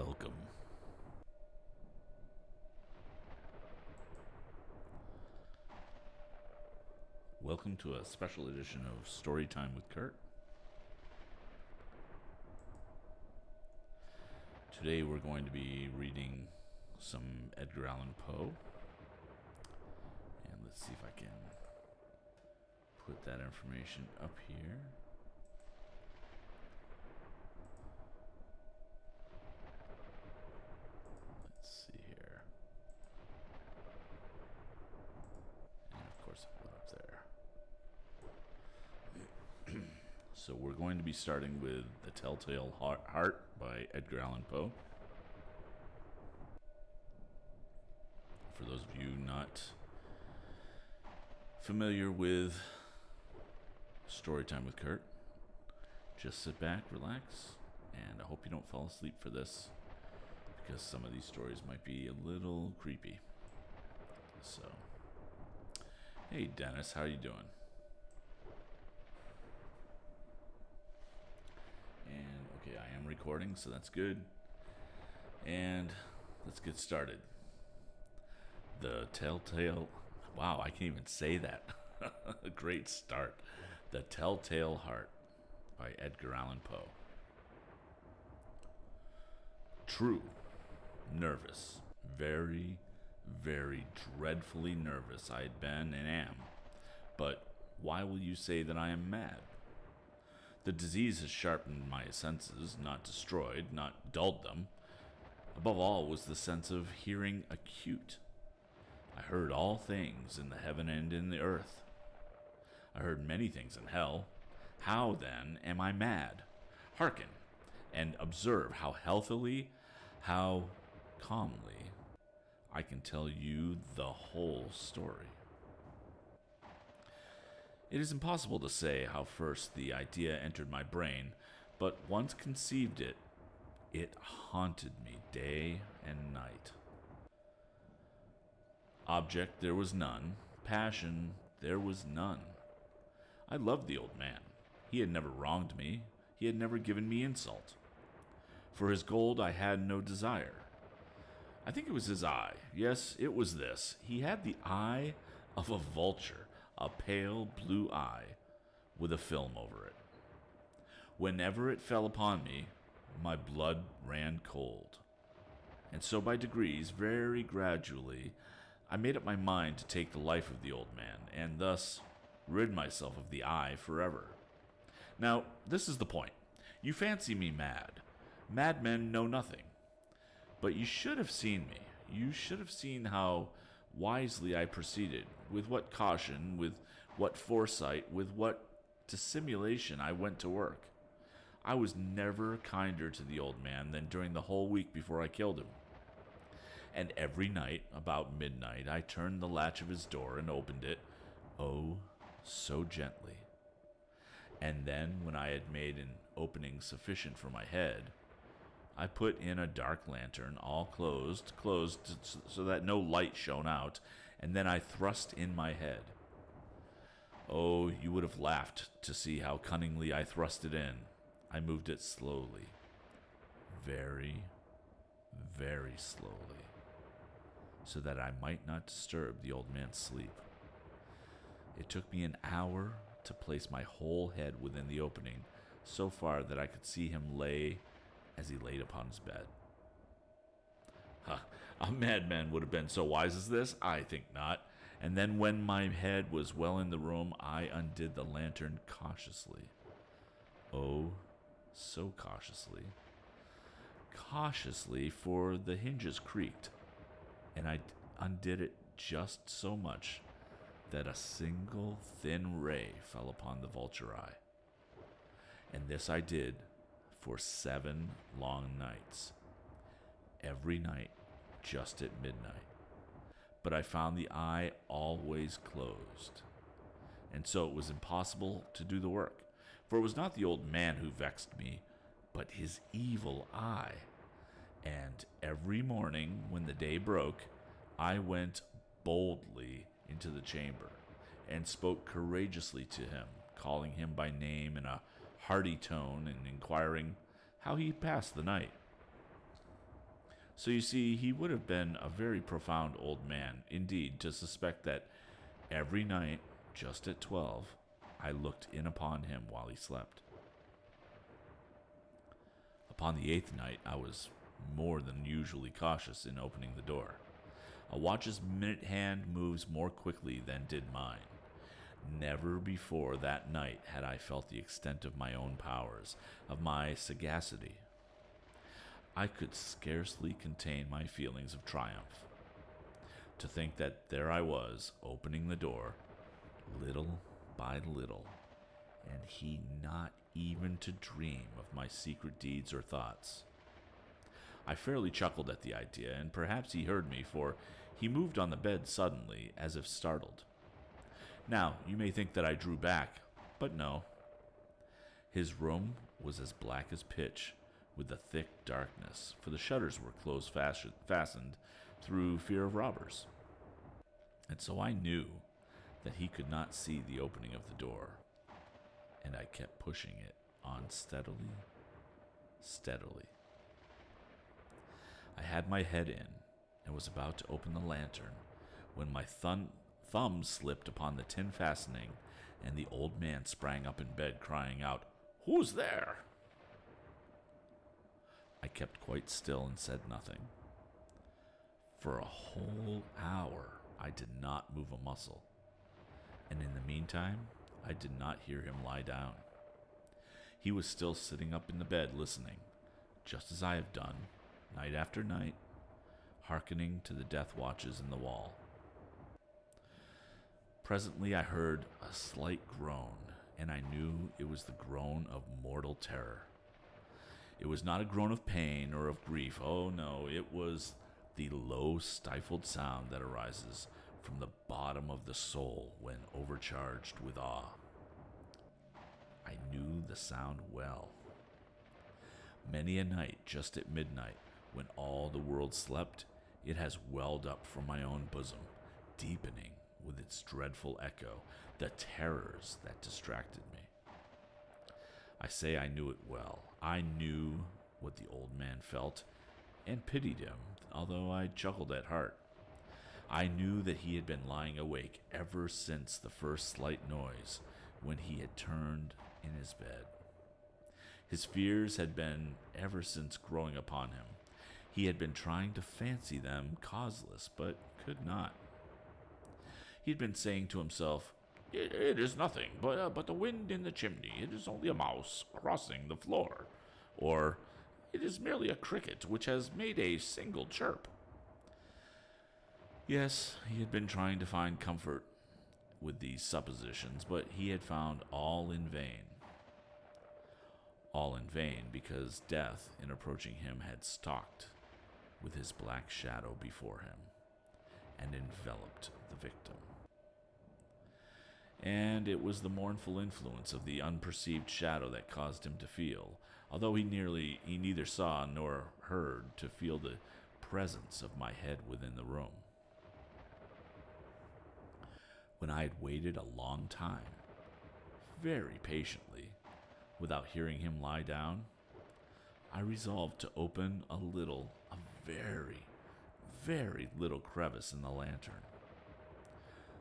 Welcome. Welcome to a special edition of Storytime with Kurt. Today we're going to be reading some Edgar Allan Poe. And let's see if I can put that information up here. Let's see here. And of course I'll put it up there. So we're going to be starting with The Telltale Heart by Edgar Allan Poe. For those of you not familiar with Storytime with Kurt, just sit back, relax, and I hope you don't fall asleep for this, because some of these stories might be a little creepy. So, hey Dennis, how are you doing? And okay, I am recording, so that's good. And let's get started. The Telltale... Wow, I can't even say that. A great start. The Telltale Heart by Edgar Allan Poe. True. Nervous. Very, very dreadfully nervous I had been and am. But why will you say that I am mad? The disease has sharpened my senses, not destroyed, not dulled them. Above all was the sense of hearing acute. I heard all things in the heaven and in the earth. I heard many things in hell. How, then, am I mad? Hearken, and observe how healthily, how calmly, I can tell you the whole story. It is impossible to say how first the idea entered my brain, but once conceived it, it haunted me day and night. Object there was none, passion there was none. I loved the old man. He had never wronged me, he had never given me insult. For his gold I had no desire. I think it was his eye. Yes, it was this. He had the eye of a vulture, a pale blue eye with a film over it. Whenever it fell upon me, my blood ran cold. And so by degrees, very gradually, I made up my mind to take the life of the old man, and thus rid myself of the eye forever. Now, this is the point. You fancy me mad. Madmen know nothing. But you should have seen me. You should have seen how wisely I proceeded, with what caution, with what foresight, with what dissimulation I went to work. I was never kinder to the old man than during the whole week before I killed him. And every night, about midnight, I turned the latch of his door and opened it, oh, so gently. And then, when I had made an opening sufficient for my head, I put in a dark lantern, all closed so that no light shone out, and then I thrust in my head. Oh, you would have laughed to see how cunningly I thrust it in. I moved it slowly. Very, very slowly, so that I might not disturb the old man's sleep. It took me an hour to place my whole head within the opening, so far that I could see him lay as he laid upon his bed. A madman would have been so wise as this? I think not. And then when my head was well in the room, I undid the lantern cautiously. Oh, so cautiously. Cautiously, for the hinges creaked, and I undid it just so much that a single thin ray fell upon the vulture eye. And this I did for 7 long nights, every night just at midnight. But I found the eye always closed, and so it was impossible to do the work, for it was not the old man who vexed me, but his evil eye. And every morning when the day broke, I went boldly into the chamber and spoke courageously to him, calling him by name in a hearty tone and inquiring how he passed the night. So you see, he would have been a very profound old man indeed to suspect that every night, just at 12, I looked in upon him while he slept. Upon the 8th night, I was more than usually cautious in opening the door. A watch's minute hand moves more quickly than did mine. Never before that night had I felt the extent of my own powers, of my sagacity. I could scarcely contain my feelings of triumph. To think that there I was, opening the door, little by little, and he not even to dream of my secret deeds or thoughts. I fairly chuckled at the idea, and perhaps he heard me, for he moved on the bed suddenly, as if startled. Now, you may think that I drew back, but no. His room was as black as pitch, with a thick darkness, for the shutters were close fastened through fear of robbers. And so I knew that he could not see the opening of the door, and I kept pushing it on steadily, steadily. I had my head in and was about to open the lantern when my thumb slipped upon the tin fastening, and the old man sprang up in bed, crying out, "Who's there?" I kept quite still and said nothing. For a whole hour I did not move a muscle, and in the meantime I did not hear him lie down. He was still sitting up in the bed listening, just as I have done, night after night, hearkening to the death watches in the wall. Presently I heard a slight groan, and I knew it was the groan of mortal terror. It was not a groan of pain or of grief. Oh no, it was the low, stifled sound that arises from the bottom of the soul when overcharged with awe. I knew the sound well. Many a night, just at midnight, when all the world slept, it has welled up from my own bosom, deepening with its dreadful echo the terrors that distracted me. I say I knew it well. I knew what the old man felt, and pitied him, although I chuckled at heart. I knew that he had been lying awake ever since the first slight noise, when he had turned in his bed. His fears had been ever since growing upon him. He had been trying to fancy them causeless, but could not. He had been saying to himself, "It is nothing but the wind in the chimney. It is only a mouse crossing the floor." Or, "It is merely a cricket which has made a single chirp." Yes, he had been trying to find comfort with these suppositions, but he had found all in vain. All in vain, because death, in approaching him, had stalked with his black shadow before him and enveloped the victim. And it was the mournful influence of the unperceived shadow that caused him to feel, although he neither saw nor heard, to feel the presence of my head within the room. When I had waited a long time, very patiently, without hearing him lie down, I resolved to open a very, very little crevice in the lantern.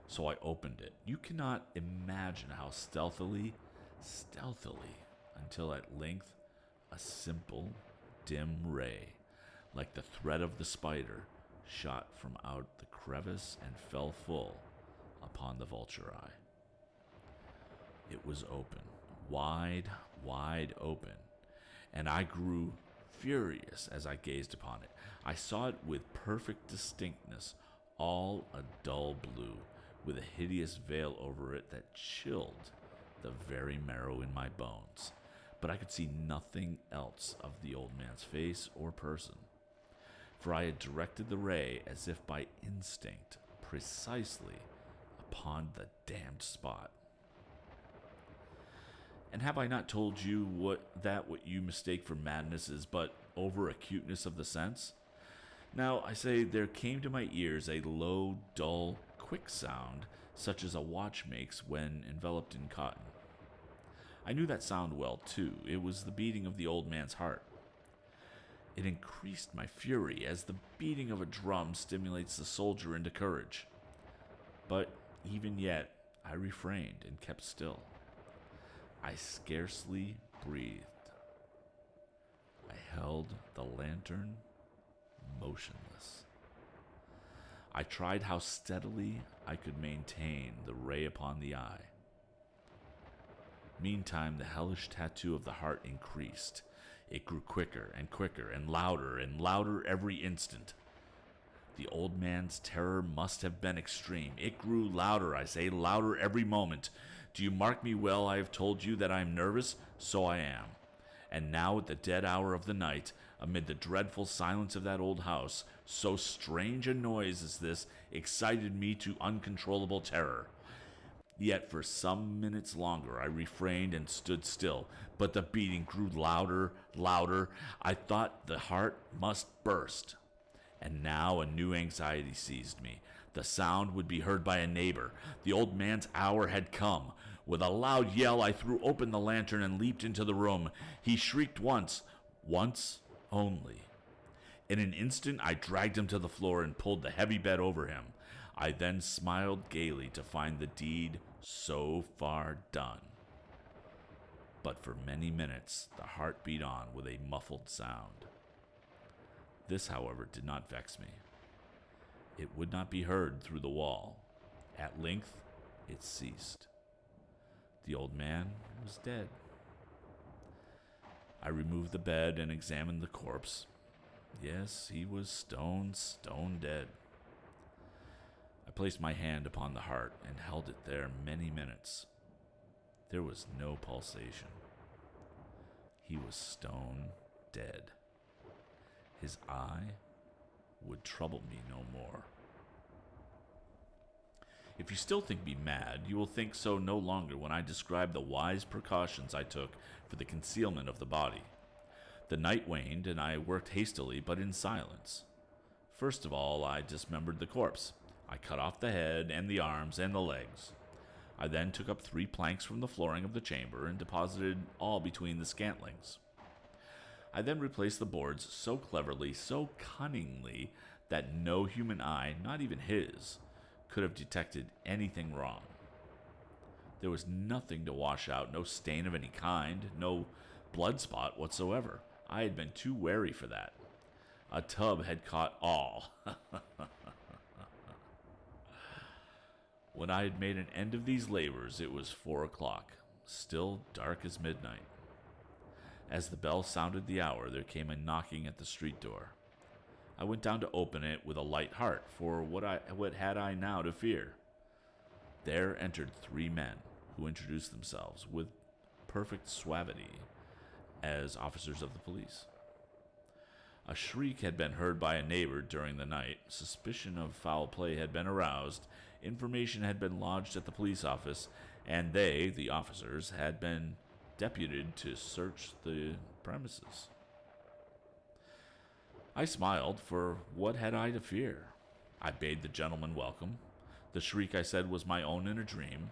So I opened it. You cannot imagine how stealthily, until at length a simple, dim ray, like the thread of the spider, shot from out the crevice and fell full upon the vulture eye. It was open, wide open, and I grew furious as I gazed upon it. I saw it with perfect distinctness, all a dull blue, with a hideous veil over it that chilled the very marrow in my bones. But I could see nothing else of the old man's face or person, for I had directed the ray as if by instinct precisely upon the damned spot. And have I not told you what you mistake for madness is but over acuteness of the sense? Now, I say, there came to my ears a low, dull, quick sound, such as a watch makes when enveloped in cotton. I knew that sound well, too. It was the beating of the old man's heart. It increased my fury as the beating of a drum stimulates the soldier into courage. But even yet, I refrained and kept still. I scarcely breathed. I held the lantern motionless. I tried how steadily I could maintain the ray upon the eye. Meantime, the hellish tattoo of the heart increased. It grew quicker and quicker and louder every instant. The old man's terror must have been extreme. It grew louder, I say, louder every moment. Do you mark me well? I have told you that I am nervous, so I am. And now at the dead hour of the night, amid the dreadful silence of that old house, so strange a noise as this excited me to uncontrollable terror. Yet for some minutes longer I refrained and stood still, but the beating grew louder. I thought the heart must burst. And now a new anxiety seized me. The sound would be heard by a neighbor. The old man's hour had come. With a loud yell, I threw open the lantern and leaped into the room. He shrieked once only. In an instant, I dragged him to the floor and pulled the heavy bed over him. I then smiled gaily to find the deed so far done. But for many minutes, the heart beat on with a muffled sound. This, however, did not vex me. It would not be heard through the wall. At length, it ceased. The old man was dead. I removed the bed and examined the corpse. Yes, he was stone dead. I placed my hand upon the heart and held it there many minutes. There was no pulsation. He was stone dead. His eye would trouble me no more. If you still think me mad, you will think so no longer when I describe the wise precautions I took for the concealment of the body. The night waned, and I worked hastily but in silence. First of all, I dismembered the corpse. I cut off the head and the arms and the legs. I then took up 3 planks from the flooring of the chamber and deposited all between the scantlings. I then replaced the boards so cleverly, so cunningly, that no human eye, not even his, could have detected anything wrong. There was nothing to wash out, no stain of any kind, no blood spot whatsoever. I had been too wary for that. A tub had caught all. When I had made an end of these labors, it was 4 o'clock, still dark as midnight. As the bell sounded the hour, there came a knocking at the street door. I went down to open it with a light heart, for what had I now to fear? There entered 3 men, who introduced themselves with perfect suavity as officers of the police. A shriek had been heard by a neighbor during the night. Suspicion of foul play had been aroused. Information had been lodged at the police office, and they, the officers, had been deputed to search the premises. I smiled, for what had I to fear? I bade the gentleman welcome. The shriek, I said, was my own in a dream.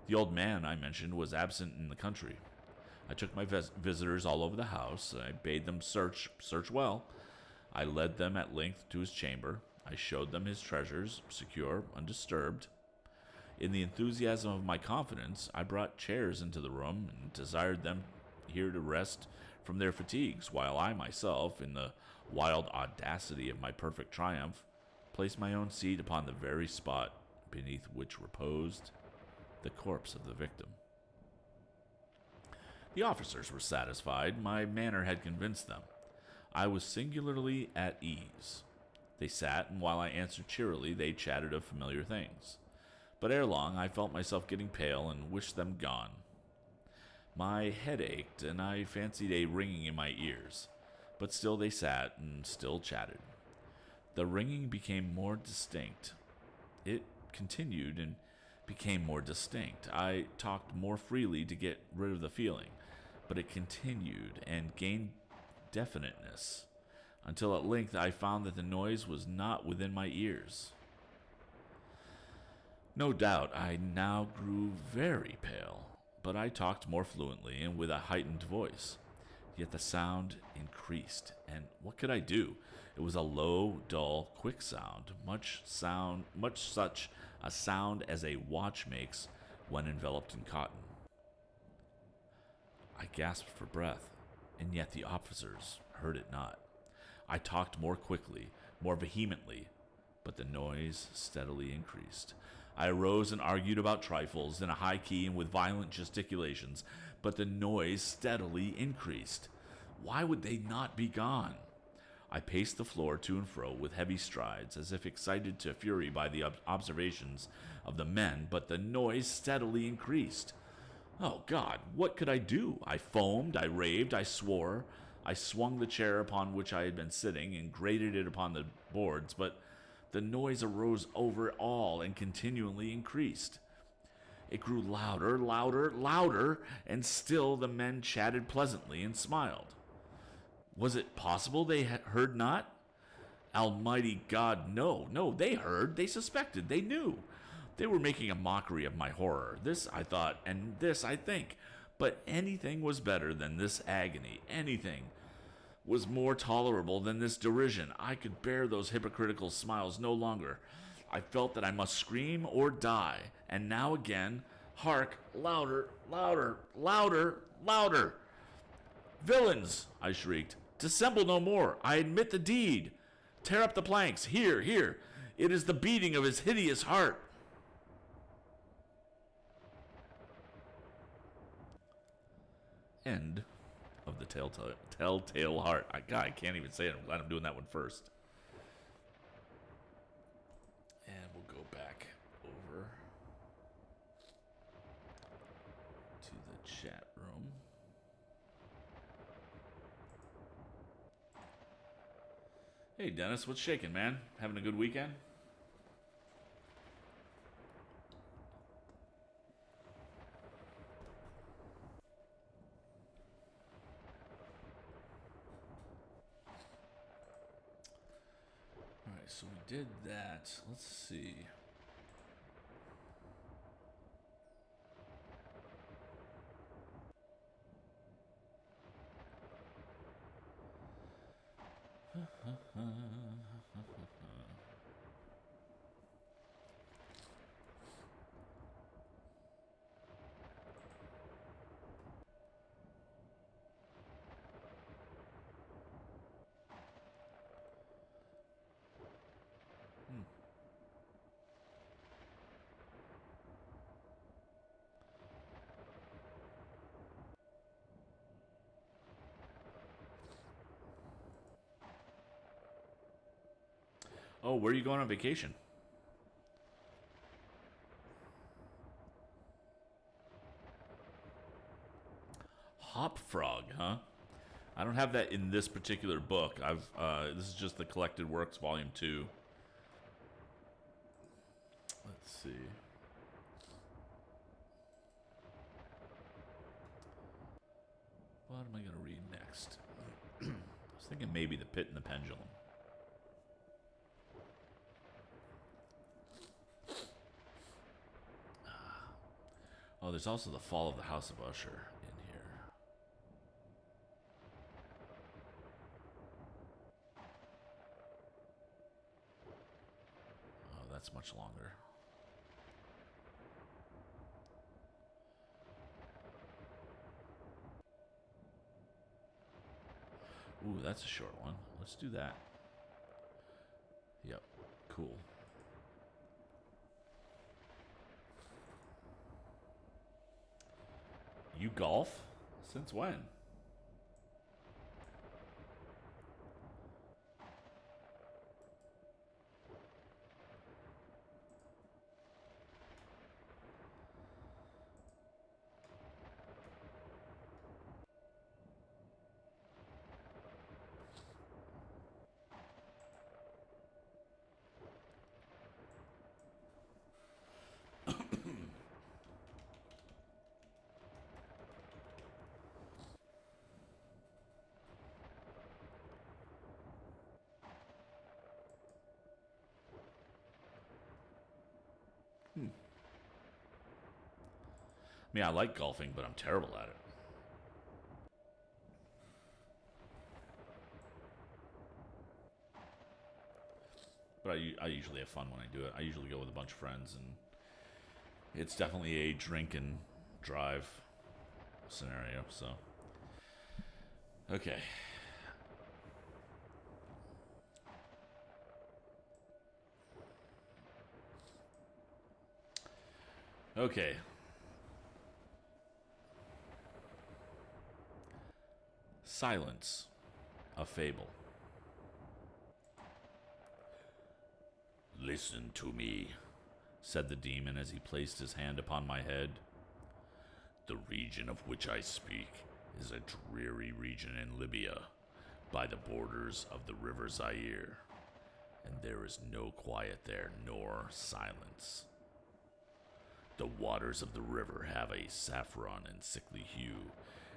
The old man, I mentioned, was absent in the country. I took my visitors all over the house. I bade them search well. I led them at length to his chamber. I showed them his treasures, secure, undisturbed. In the enthusiasm of my confidence, I brought chairs into the room and desired them here to rest from their fatigues, while I myself, in the wild audacity of my perfect triumph, placed my own seat upon the very spot beneath which reposed the corpse of the victim. The officers were satisfied. My manner had convinced them. I was singularly at ease. They sat, and while I answered cheerily, they chatted of familiar things. But ere long, I felt myself getting pale and wished them gone. My head ached, and I fancied a ringing in my ears. But still they sat and still chatted. The ringing became more distinct. It continued and became more distinct. I talked more freely to get rid of the feeling, but it continued and gained definiteness, until at length I found that the noise was not within my ears. No doubt I now grew very pale, but I talked more fluently and with a heightened voice. Yet the sound increased, and what could I do? It was a low, dull, quick much such a sound as a watch makes when enveloped in cotton. I gasped for breath, and yet the officers heard it not. I talked more quickly, more vehemently, but the noise steadily increased. I arose and argued about trifles in a high key and with violent gesticulations, but the noise steadily increased. Why would they not be gone? I paced the floor to and fro with heavy strides, as if excited to fury by the observations of the men, but the noise steadily increased. Oh, God, what could I do? I foamed, I raved, I swore. I swung the chair upon which I had been sitting and grated it upon the boards, but the noise arose over all and continually increased. It grew louder, louder, louder, and still the men chatted pleasantly and smiled. Was it possible they heard not? Almighty God, no, no, they heard, they suspected, they knew. They were making a mockery of my horror. This I thought, and this I think. But anything was better than this agony. Anything was more tolerable than this derision. I could bear those hypocritical smiles no longer. I felt that I must scream or die. And now again, hark, louder, louder, louder, louder. Villains, I shrieked, dissemble no more. I admit the deed. Tear up the planks. Here, here. It is the beating of his hideous heart. End of the Telltale Heart. God, I can't even say it. I'm glad I'm doing that one first. And we'll go back over to the chat room. Hey, Dennis, what's shaking, man? Having a good weekend? Alright, so we did that. Let's see. Oh, where are you going on vacation? Hop Frog, huh? I don't have that in this particular book. This is just the Collected Works Volume 2. Let's see. What am I going to read next? I was thinking maybe The Pit and the Pendulum. Oh, there's also The Fall of the House of Usher in here. Oh, that's much longer. Ooh, that's a short one. Let's do that. Yep, cool. You golf? Since when? I mean, I like golfing, but I'm terrible at it. but I usually have fun when I do it. I usually go with a bunch of friends, and it's definitely a drink and drive scenario. So, okay. Okay. Silence, a fable. Listen to me, said the demon as he placed his hand upon my head. The region of which I speak is a dreary region in Libya, by the borders of the river Zaire, and there is no quiet there, nor silence. The waters of the river have a saffron and sickly hue,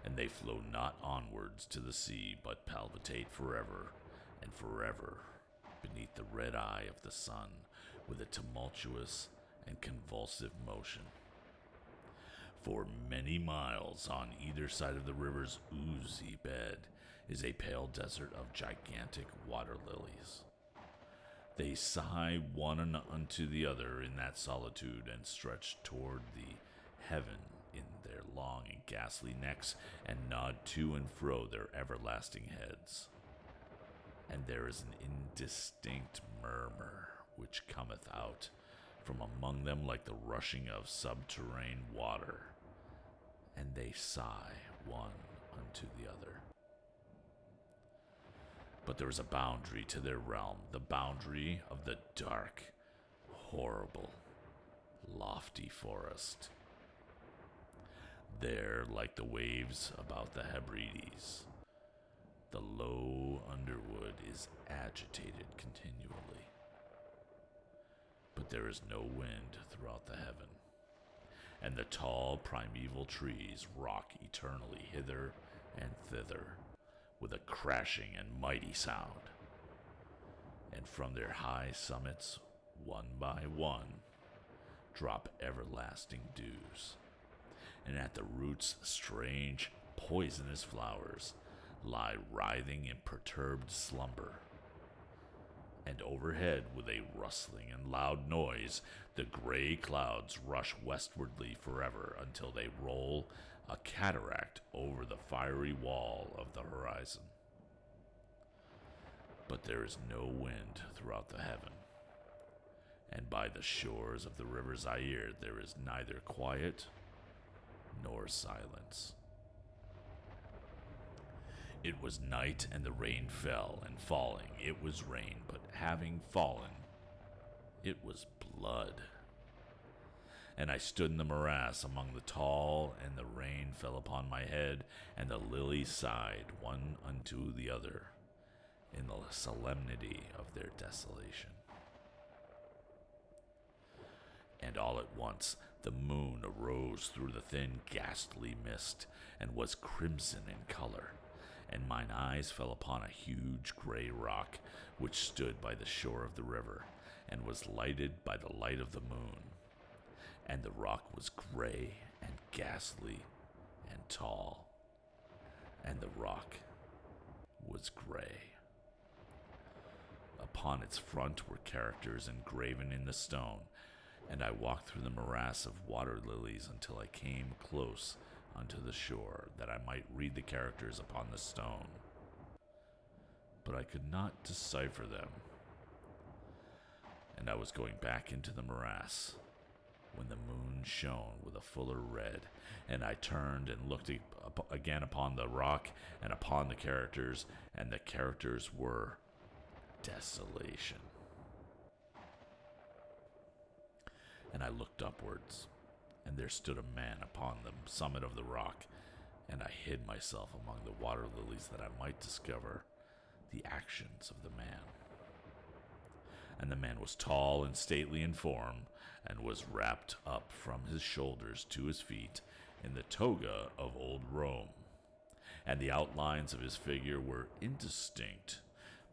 and they flow not onwards to the sea, but palpitate forever and forever beneath the red eye of the sun with a tumultuous and convulsive motion. For many miles on either side of the river's oozy bed is a pale desert of gigantic water lilies. They sigh one unto the other in that solitude and stretch toward the heaven in their long and ghastly necks and nod to and fro their everlasting heads. And there is an indistinct murmur which cometh out from among them like the rushing of subterranean water, and they sigh one unto the other. But there is a boundary to their realm, the boundary of the dark, horrible, lofty forest. There, like the waves about the Hebrides, the low underwood is agitated continually. But there is no wind throughout the heaven, and the tall primeval trees rock eternally hither and thither, with a crashing and mighty sound. And from their high summits, one by one, drop everlasting dews. And at the roots, strange, poisonous flowers lie writhing in perturbed slumber. And overhead, with a rustling and loud noise, the gray clouds rush westwardly forever until they roll a cataract over the fiery wall of the horizon. But there is no wind throughout the heaven, and by the shores of the river Zaire there is neither quiet nor silence. It was night, and the rain fell, and falling it was rain, but having fallen, it was blood. And I stood in the morass among the tall, and the rain fell upon my head, and the lilies sighed one unto the other in the solemnity of their desolation. And all at once the moon arose through the thin ghastly mist, and was crimson in color, and mine eyes fell upon a huge gray rock which stood by the shore of the river, and was lighted by the light of the moon. And the rock was gray and ghastly and tall, and the rock was gray. Upon its front were characters engraven in the stone, and I walked through the morass of water lilies until I came close unto the shore, that I might read the characters upon the stone. But I could not decipher them, and I was going back into the morass, when the moon shone with a fuller red, and I turned and looked again upon the rock and upon the characters, and the characters were desolation. And I looked upwards, and there stood a man upon the summit of the rock, and I hid myself among the water lilies that I might discover the actions of the man. And the man was tall and stately in form, and was wrapped up from his shoulders to his feet in the toga of old Rome. And the outlines of his figure were indistinct,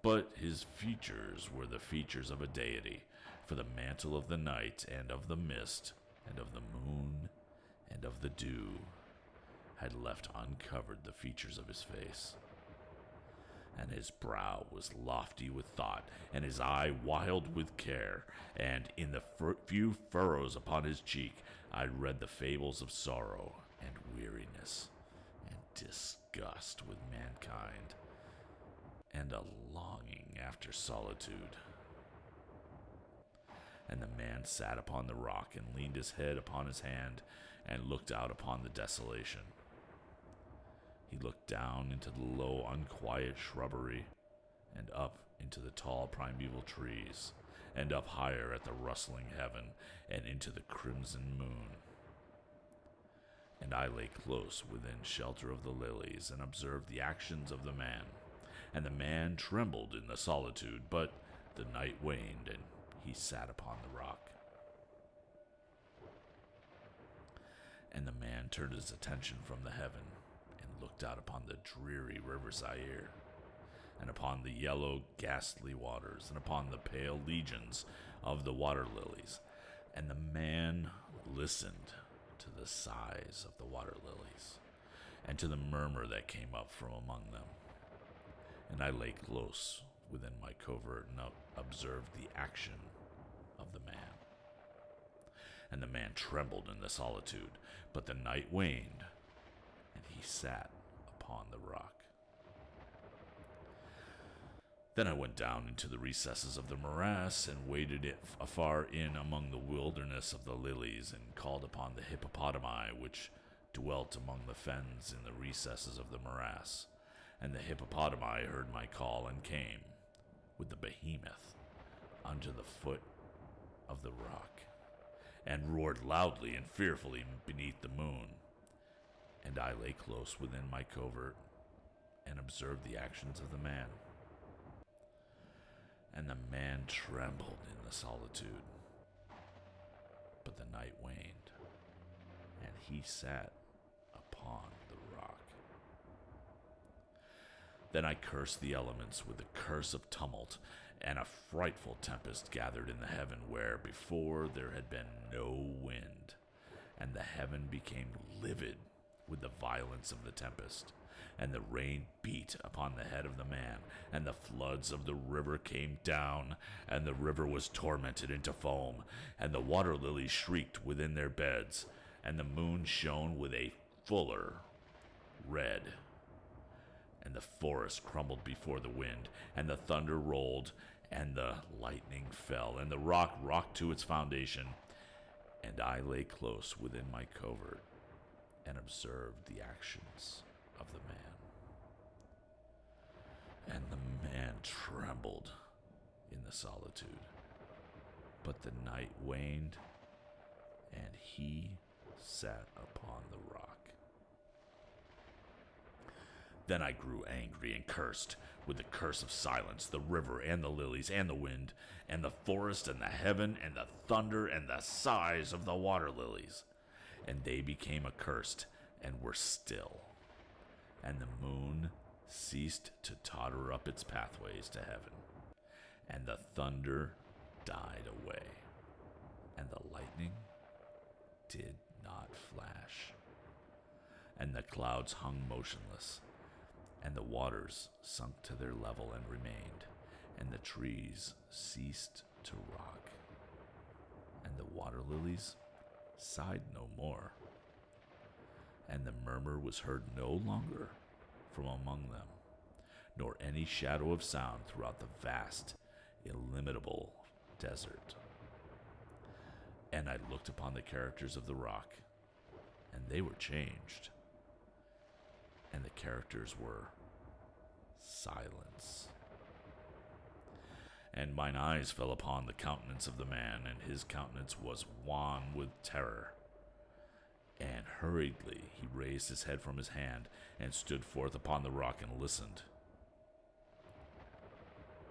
but his features were the features of a deity, for the mantle of the night and of the mist and of the moon and of the dew had left uncovered the features of his face. and his brow was lofty with thought, and his eye wild with care, and in the few furrows upon his cheek I read the fables of sorrow and weariness and disgust with mankind, and a longing after solitude. And the man sat upon the rock and leaned his head upon his hand and looked out upon the desolation. He looked down into the low, unquiet shrubbery, and up into the tall primeval trees, and up higher at the rustling heaven, and into the crimson moon. And I lay close within shelter of the lilies, and observed the actions of the man. And the man trembled in the solitude, but the night waned, and he sat upon the rock. And the man turned his attention from the heaven, and looked out upon the dreary river Zaire, and upon the yellow, ghastly waters, and upon the pale legions of the water lilies. And the man listened to the sighs of the water lilies, and to the murmur that came up from among them. And I lay close within my covert and observed the action of the man. And the man trembled in the solitude, but the night waned, and he sat upon the rock. Then I went down into the recesses of the morass, and waded it afar in among the wilderness of the lilies, and called upon the hippopotami which dwelt among the fens in the recesses of the morass. And the hippopotami heard my call, and came, with the behemoth, unto the foot of the rock, and roared loudly and fearfully beneath the moon. And I lay close within my covert, and observed the actions of the man. And the man trembled in the solitude, but the night waned, and he sat upon the rock. Then I cursed the elements with the curse of tumult, and a frightful tempest gathered in the heaven where before there had been no wind, and the heaven became livid with the violence of the tempest. And the rain beat upon the head of the man, and the floods of the river came down, and the river was tormented into foam, and the water lilies shrieked within their beds, and the moon shone with a fuller red, and the forest crumbled before the wind, and the thunder rolled, and the lightning fell, and the rock rocked to its foundation. And I lay close within my covert, and observed the actions of the man. And the man trembled in the solitude, but the night waned, and he sat upon the rock. Then I grew angry and cursed with the curse of silence, the river and the lilies and the wind, and the forest and the heaven, and the thunder and the sighs of the water lilies. And they became accursed and were still. And the moon ceased to totter up its pathways to heaven, and the thunder died away, and the lightning did not flash, and the clouds hung motionless, and the waters sunk to their level and remained, and the trees ceased to rock, and the water lilies sighed no more, and the murmur was heard no longer from among them, nor any shadow of sound throughout the vast, illimitable desert. And I looked upon the characters of the rock, and they were changed, and the characters were silence. And mine eyes fell upon the countenance of the man, and his countenance was wan with terror. And hurriedly he raised his head from his hand, and stood forth upon the rock and listened.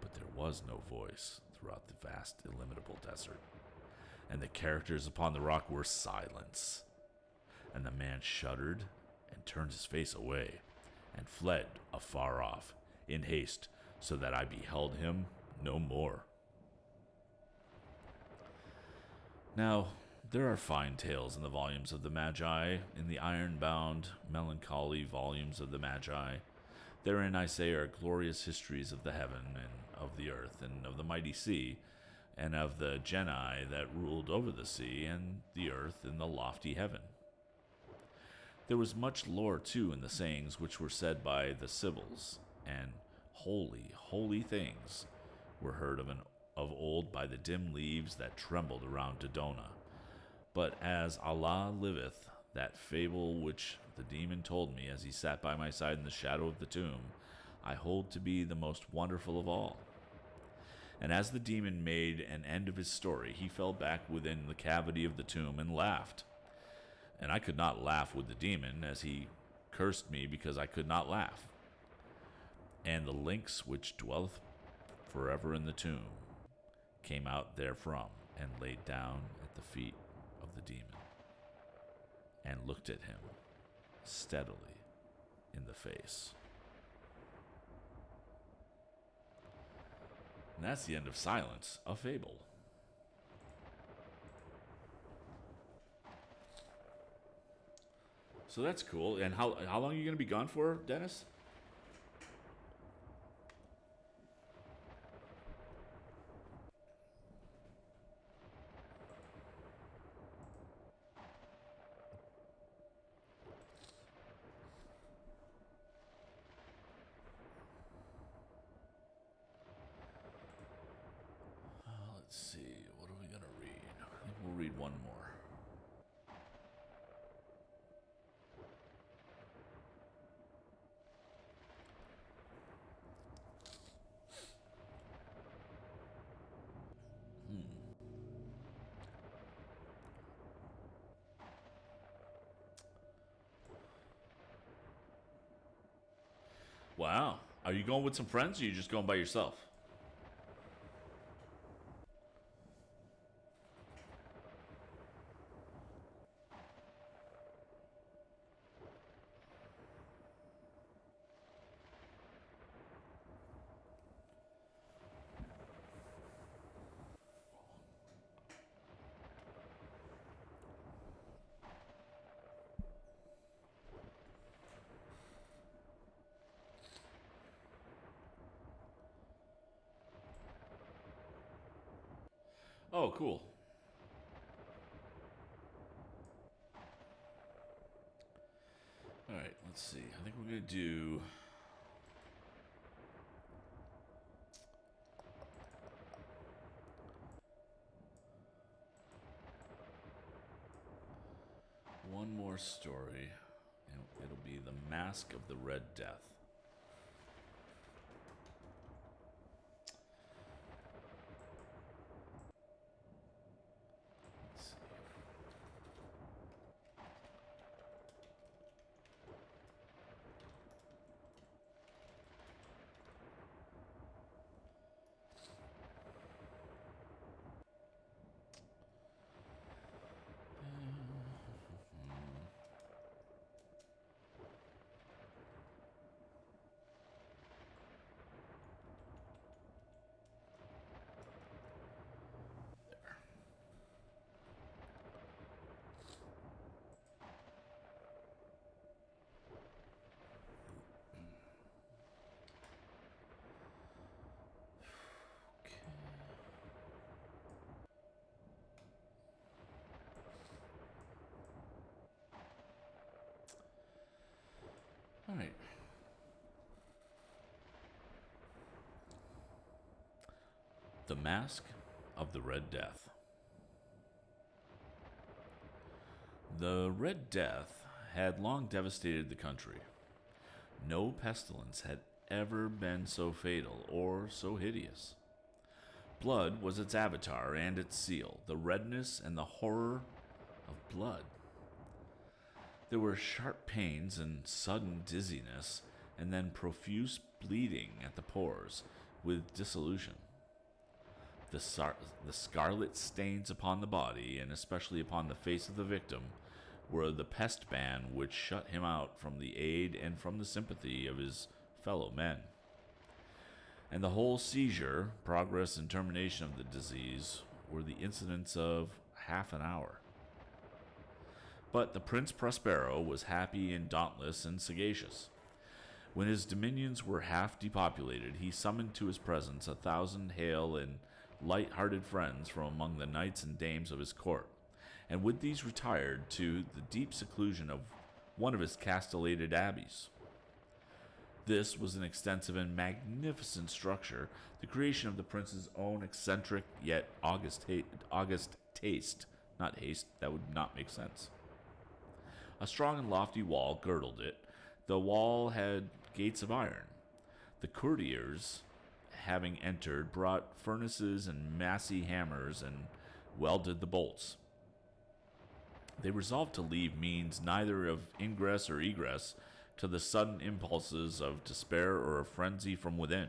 But there was no voice throughout the vast, illimitable desert, and the characters upon the rock were silence. And the man shuddered, and turned his face away, and fled afar off, in haste, so that I beheld him no more. Now, there are fine tales in the volumes of the Magi, in the iron-bound, melancholy volumes of the Magi, Therein, I say, are glorious histories of the heaven and of the earth and of the mighty sea, and of the Genii that ruled over the sea and the earth and the lofty heaven. There was much lore, too, in the sayings which were said by the Sibyls, and holy, holy things were heard of old by the dim leaves that trembled around Dodona. But as Allah liveth, that fable which the demon told me as he sat by my side in the shadow of the tomb, I hold to be the most wonderful of all. And as the demon made an end of his story, he fell back within the cavity of the tomb and laughed. And I could not laugh with the demon, as he cursed me because I could not laugh. And the lynx which dwelleth forever in the tomb came out therefrom, and laid down at the feet of the demon, and looked at him steadily in the face. And that's the end of Silence, a Fable. So that's cool. And how long are you going to be gone for, Dennis? Let's see. What are we going to read? I think we'll read one more. Wow. Are you going with some friends, or are you just going by yourself? Oh, cool. All right, let's see. I think we're going to do... one more story, and it'll be The Mask of the Red Death. All right. The Mask of the Red Death. The Red Death had long devastated the country. No pestilence had ever been so fatal or so hideous. Blood was its avatar and its seal, the redness and the horror of blood. There were sharp pains and sudden dizziness, and then profuse bleeding at the pores, with dissolution. The scarlet stains upon the body, and especially upon the face of the victim, were the pest ban which shut him out from the aid and from the sympathy of his fellow men. And the whole seizure, progress, and termination of the disease were the incidents of half an hour. But the Prince Prospero was happy and dauntless and sagacious. When his dominions were half depopulated, he summoned to his presence 1,000 hale and light-hearted friends from among the knights and dames of his court, and with these retired to the deep seclusion of one of his castellated abbeys. This was an extensive and magnificent structure, the creation of the prince's own eccentric yet august taste. Not haste, that would not make sense. A strong and lofty wall girdled it. The wall had gates of iron. The courtiers, having entered, brought furnaces and massy hammers and welded the bolts. They resolved to leave means neither of ingress or egress to the sudden impulses of despair or of frenzy from within.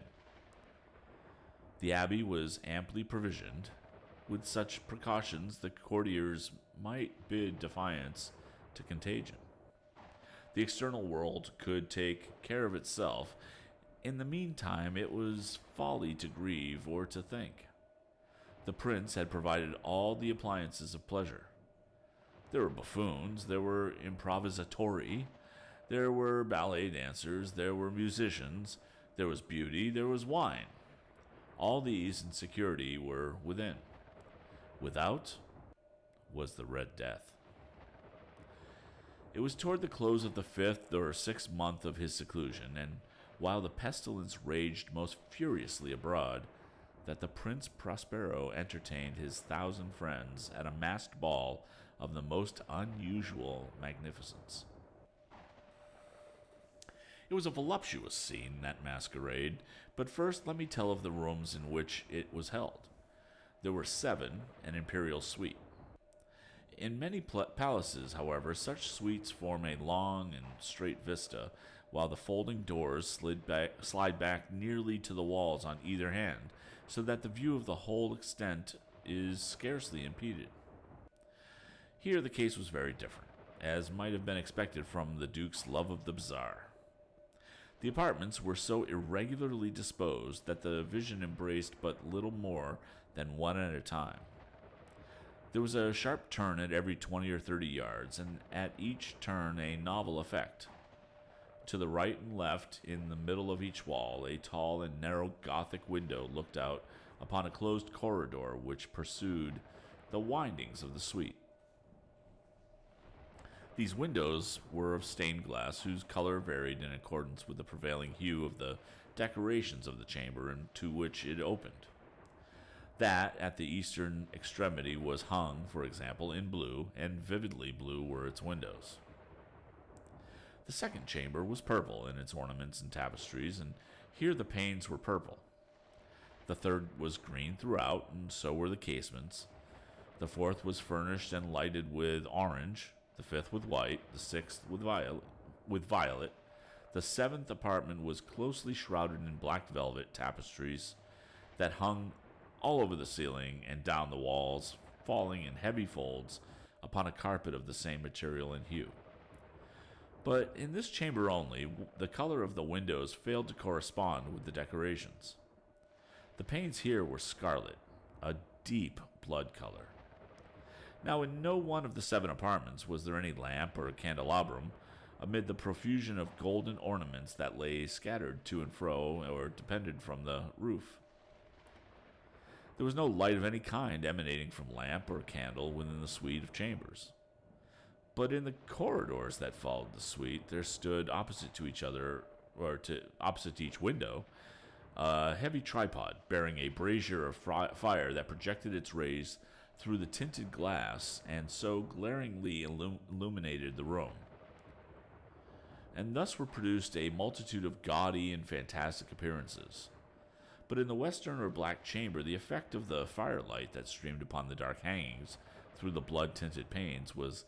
The abbey was amply provisioned. With such precautions, the courtiers might bid defiance to contagion. The external world could take care of itself. In the meantime, it was folly to grieve or to think. The prince had provided all the appliances of pleasure. There were buffoons, there were improvisatori, there were ballet dancers, there were musicians, there was beauty, there was wine. All these in security were within. Without was the Red Death. It was toward the close of the 5th or 6th month of his seclusion, and while the pestilence raged most furiously abroad, that the Prince Prospero entertained his 1,000 friends at a masked ball of the most unusual magnificence. It was a voluptuous scene, that masquerade, but first let me tell of the rooms in which it was held. There were 7, an imperial suite. In many palaces, however, such suites form a long and straight vista, while the folding doors slide back nearly to the walls on either hand, so that the view of the whole extent is scarcely impeded. Here the case was very different, as might have been expected from the Duke's love of the bizarre. The apartments were so irregularly disposed that the vision embraced but little more than one at a time. There was a sharp turn at every 20 or 30 yards, and at each turn a novel effect. To the right and left, in the middle of each wall, a tall and narrow Gothic window looked out upon a closed corridor which pursued the windings of the suite. These windows were of stained glass, whose color varied in accordance with the prevailing hue of the decorations of the chamber into which it opened. That at the eastern extremity was hung, for example, in blue, and vividly blue were its windows. The second chamber was purple in its ornaments and tapestries, and here the panes were purple. The third was green throughout, and so were the casements. The fourth was furnished and lighted with orange, the fifth with white, the sixth with violet. The seventh apartment was closely shrouded in black velvet tapestries that hung all over the ceiling and down the walls, falling in heavy folds upon a carpet of the same material and hue. But in this chamber only, the color of the windows failed to correspond with the decorations. The panes here were scarlet, a deep blood color. Now, in no one of the 7 apartments was there any lamp or candelabrum, amid the profusion of golden ornaments that lay scattered to and fro or depended from the roof. There was no light of any kind emanating from lamp or candle within the suite of chambers. But in the corridors that followed the suite, there stood opposite to each other, opposite to each window, a heavy tripod bearing a brazier of fire that projected its rays through the tinted glass and so glaringly illuminated the room. And thus were produced a multitude of gaudy and fantastic appearances. But in the western or black chamber, the effect of the firelight that streamed upon the dark hangings through the blood-tinted panes was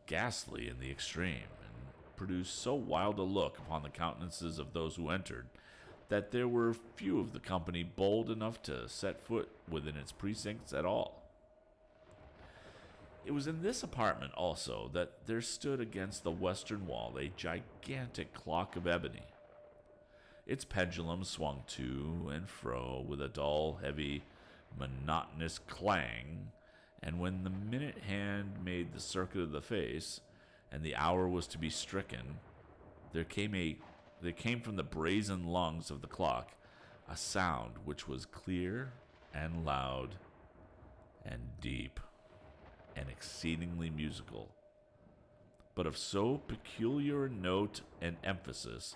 ghastly in the extreme, and produced so wild a look upon the countenances of those who entered, that there were few of the company bold enough to set foot within its precincts at all. It was in this apartment also that there stood against the western wall a gigantic clock of ebony. Its pendulum swung to and fro with a dull, heavy, monotonous clang, and when the minute hand made the circuit of the face, and the hour was to be stricken, there came a there came from the brazen lungs of the clock a sound which was clear and loud and deep and exceedingly musical, but of so peculiar a note and emphasis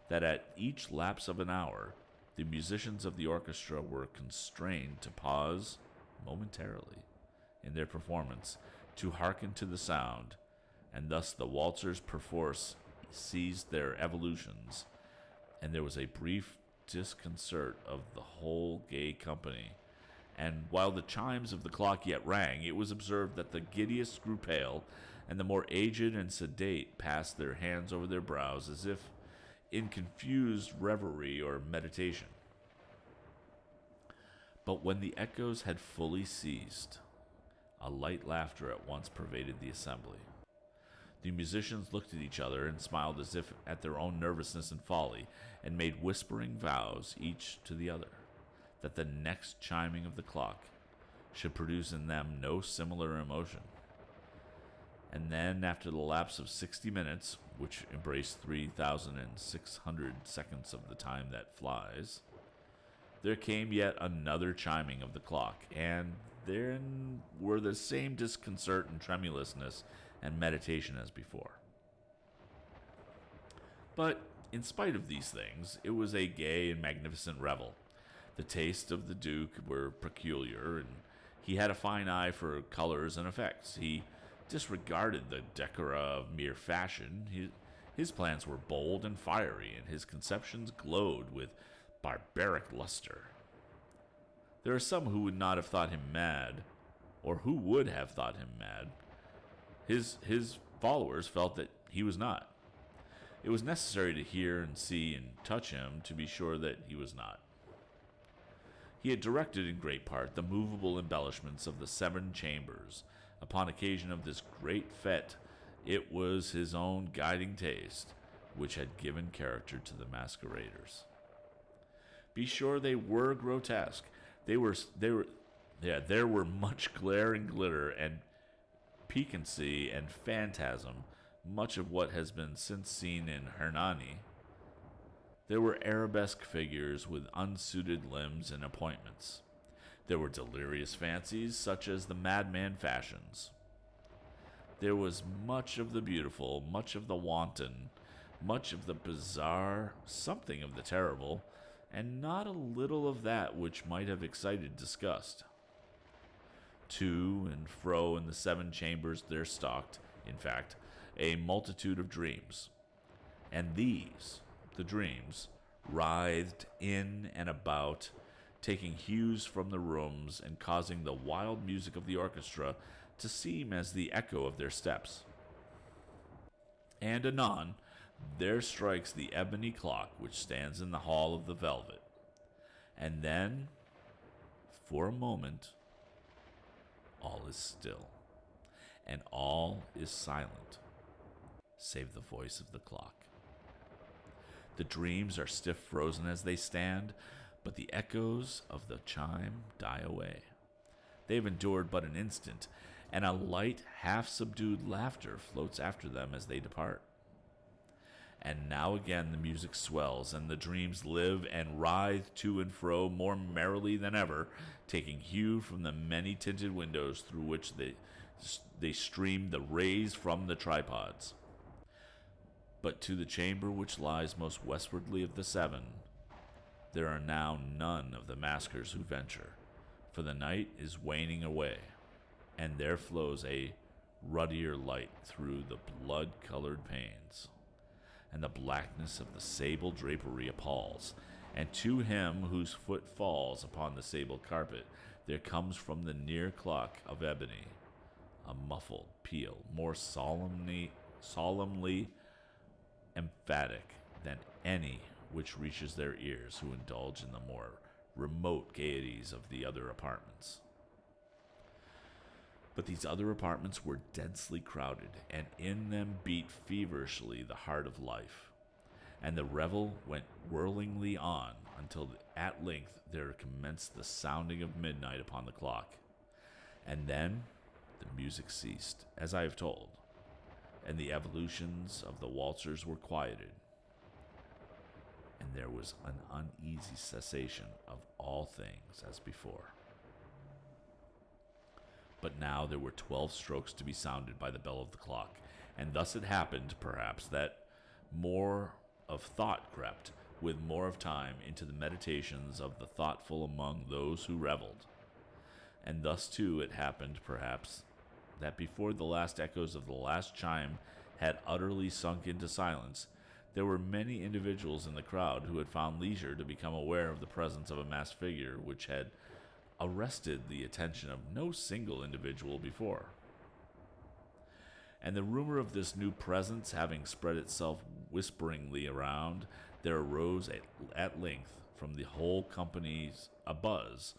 that at each lapse of an hour the musicians of the orchestra were constrained to pause momentarily in their performance to hearken to the sound, and thus the waltzers perforce ceased their evolutions, and there was a brief disconcert of the whole gay company. And while the chimes of the clock yet rang, it was observed that the giddiest grew pale, and the more aged and sedate passed their hands over their brows as if in confused reverie or meditation. But when the echoes had fully ceased, a light laughter at once pervaded the assembly. The musicians looked at each other and smiled as if at their own nervousness and folly, and made whispering vows, each to the other, that the next chiming of the clock should produce in them no similar emotion. And then, after the lapse of 60 minutes, which embraced 3,600 seconds of the time that flies, there came yet another chiming of the clock, and therein were the same disconcert and tremulousness and meditation as before. But in spite of these things, it was a gay and magnificent revel. The tastes of the Duke were peculiar, and he had a fine eye for colors and effects. He disregarded the decora of mere fashion. His plans were bold and fiery, and his conceptions glowed with barbaric luster. There are some who would not have thought him mad, or who would have thought him mad. His followers felt that he was not. It was necessary to hear and see and touch him to be sure that he was not. He had directed in great part the movable embellishments of the 7 chambers. Upon occasion of this great fete, it was his own guiding taste which had given character to the masqueraders. Be sure they were grotesque. There were much glare and glitter and piquancy and phantasm, much of what has been since seen in Hernani. There were arabesque figures with unsuited limbs and appointments. There were delirious fancies, such as the madman fashions. There was much of the beautiful, much of the wanton, much of the bizarre, something of the terrible, and not a little of that which might have excited disgust. To and fro in the 7 chambers there stalked, in fact, a multitude of dreams. And these, the dreams, writhed in and about, taking hues from the rooms and causing the wild music of the orchestra to seem as the echo of their steps. And anon, there strikes the ebony clock which stands in the hall of the velvet. And then, for a moment, all is still, and all is silent, save the voice of the clock. The dreams are stiff frozen as they stand, but the echoes of the chime die away. They have endured but an instant, and a light, half-subdued laughter floats after them as they depart. And now again the music swells, and the dreams live and writhe to and fro more merrily than ever, taking hue from the many-tinted windows through which they stream the rays from the tripods. But to the chamber which lies most westwardly of the 7, there are now none of the maskers who venture, for the night is waning away, and there flows a ruddier light through the blood-colored panes, and the blackness of the sable drapery appalls, and to him whose foot falls upon the sable carpet there comes from the near clock of ebony a muffled peal more solemnly emphatic than any which reaches their ears who indulge in the more remote gaieties of the other apartments. But these other apartments were densely crowded, and in them beat feverishly the heart of life, and the revel went whirlingly on until at length there commenced the sounding of midnight upon the clock. And then the music ceased, as I have told, and the evolutions of the waltzers were quieted. and there was an uneasy cessation of all things as before. But now there were 12 strokes to be sounded by the bell of the clock, and thus it happened, perhaps, that more of thought crept, with more of time, into the meditations of the thoughtful among those who reveled. And thus, too, it happened, perhaps, that before the last echoes of the last chime had utterly sunk into silence, there were many individuals in the crowd who had found leisure to become aware of the presence of a masked figure which had arrested the attention of no single individual before. And the rumor of this new presence having spread itself whisperingly around, there arose at length from the whole company a buzz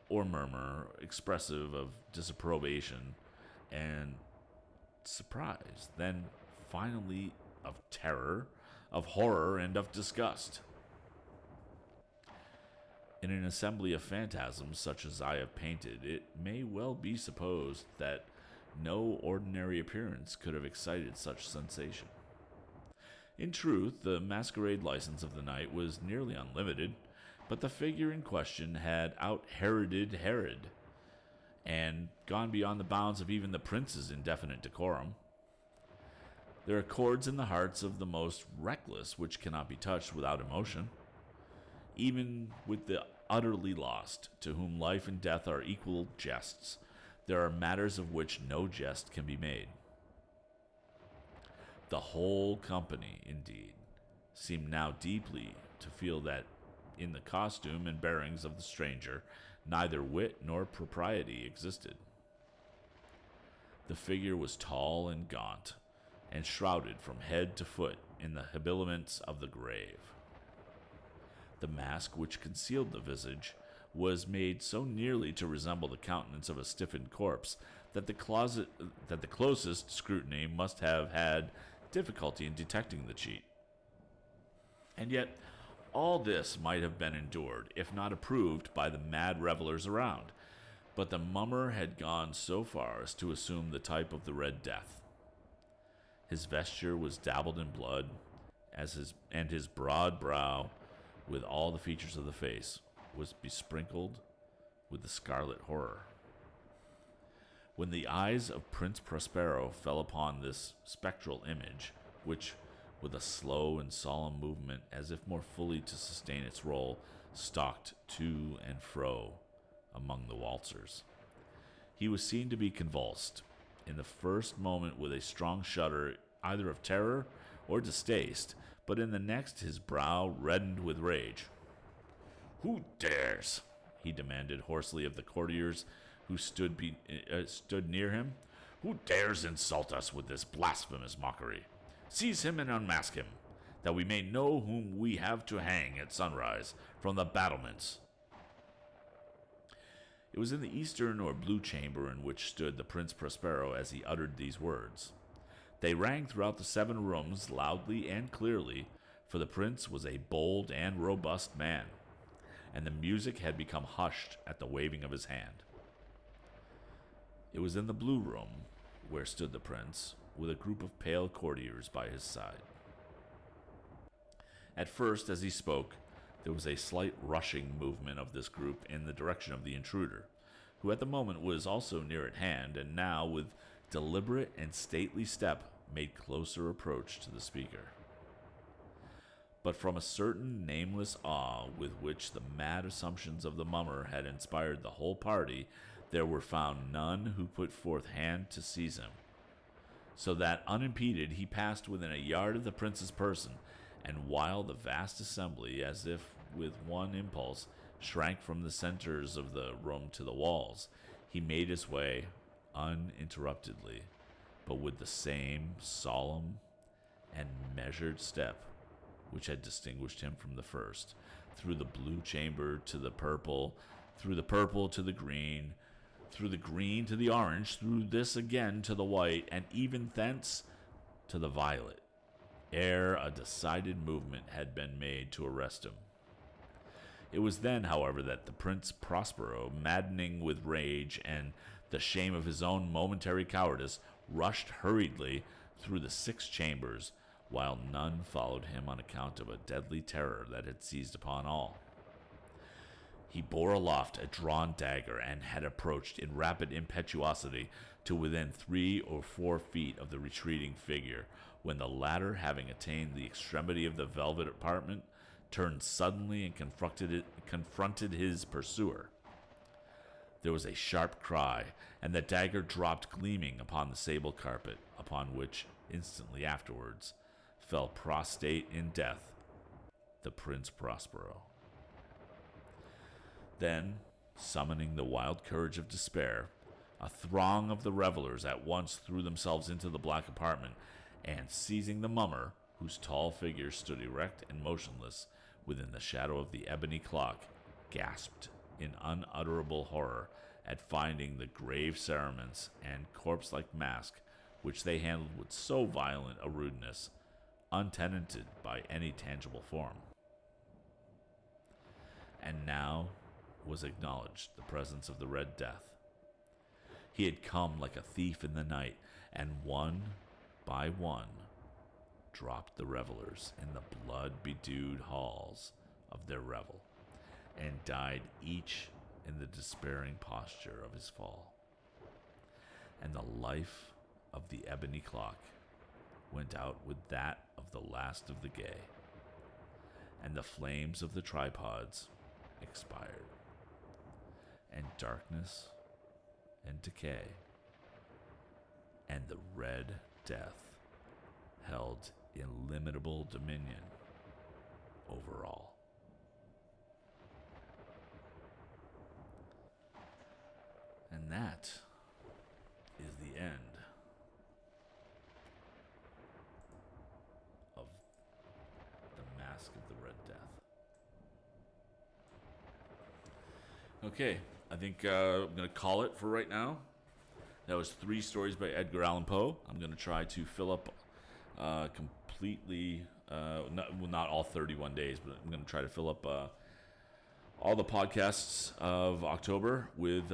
or murmur expressive of disapprobation and surprise, then finally of terror, of horror, and of disgust. In an assembly of phantasms such as I have painted, it may well be supposed that no ordinary appearance could have excited such sensation. In truth, the masquerade license of the night was nearly unlimited, but the figure in question had out-Heroded Herod, and gone beyond the bounds of even the prince's indefinite decorum. There are chords in the hearts of the most reckless which cannot be touched without emotion. Even with the utterly lost, to whom life and death are equal jests, there are matters of which no jest can be made. The whole company, indeed, seemed now deeply to feel that in the costume and bearings of the stranger neither wit nor propriety existed. The figure was tall and gaunt, and shrouded from head to foot in the habiliments of the grave. The mask which concealed the visage was made so nearly to resemble the countenance of a stiffened corpse that the closest scrutiny must have had difficulty in detecting the cheat. And yet, all this might have been endured, if not approved, by the mad revelers around. But the mummer had gone so far as to assume the type of the Red Death. His vesture was dabbled in blood, and his broad brow, with all the features of the face, was besprinkled with the scarlet horror. When the eyes of Prince Prospero fell upon this spectral image, which, with a slow and solemn movement, as if more fully to sustain its role, stalked to and fro among the waltzers, he was seen to be convulsed, in the first moment with a strong shudder either of terror or distaste, but in the next his brow reddened with rage. "Who dares?" he demanded hoarsely of the courtiers who stood near him. "Who dares insult us with this blasphemous mockery? Seize him and unmask him, that we may know whom we have to hang at sunrise from the battlements." It was in the eastern or blue chamber in which stood the Prince Prospero as he uttered these words. They rang throughout the 7 rooms loudly and clearly, for the prince was a bold and robust man, and the music had become hushed at the waving of his hand. It was in the blue room where stood the prince, with a group of pale courtiers by his side. At first, as he spoke, there was a slight rushing movement of this group in the direction of the intruder, who at the moment was also near at hand, and now, with deliberate and stately step, made closer approach to the speaker. But from a certain nameless awe with which the mad assumptions of the mummer had inspired the whole party, there were found none who put forth hand to seize him, so that unimpeded he passed within a yard of the prince's person, and while the vast assembly, as if with one impulse, shrank from the centers of the room to the walls, he made his way uninterruptedly, but with the same solemn and measured step which had distinguished him from the first, through the blue chamber to the purple, through the purple to the green, through the green to the orange, through this again to the white, and even thence to the violet, ere a decided movement had been made to arrest him. It was then, however, that the Prince Prospero, maddening with rage and the shame of his own momentary cowardice, rushed hurriedly through the 6 chambers, while none followed him on account of a deadly terror that had seized upon all. He bore aloft a drawn dagger and had approached in rapid impetuosity to within 3 or 4 feet of the retreating figure, when the latter, having attained the extremity of the velvet apartment, turned suddenly and confronted his pursuer. There was a sharp cry, and the dagger dropped gleaming upon the sable carpet, upon which, instantly afterwards, fell prostrate in death the Prince Prospero. Then, summoning the wild courage of despair, a throng of the revelers at once threw themselves into the black apartment, and seizing the mummer, whose tall figure stood erect and motionless within the shadow of the ebony clock, gasped in unutterable horror at finding the grave cerements and corpse-like mask which they handled with so violent a rudeness, untenanted by any tangible form. And now was acknowledged the presence of the Red Death. He had come like a thief in the night, and one by one dropped the revelers in the blood-bedewed halls of their revel, and died each in the despairing posture of his fall. And the life of the ebony clock went out with that of the last of the gay, and the flames of the tripods expired, and darkness and decay and the Red Death held illimitable dominion over all. And that is the end of The Mask of the Red Death. Okay, I think I'm going to call it for right now. That was 3 stories by Edgar Allan Poe. I'm going to try to fill up completely, not all 31 days, but I'm going to try to fill up all the podcasts of October with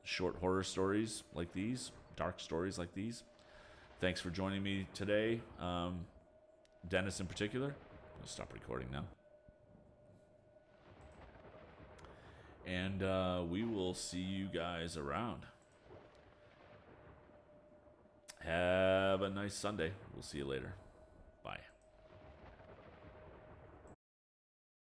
short horror stories like these, dark stories like these. Thanks for joining me today, Dennis in particular. I'll stop recording now. And we will see you guys around. Have a nice Sunday. We'll see you later. Bye.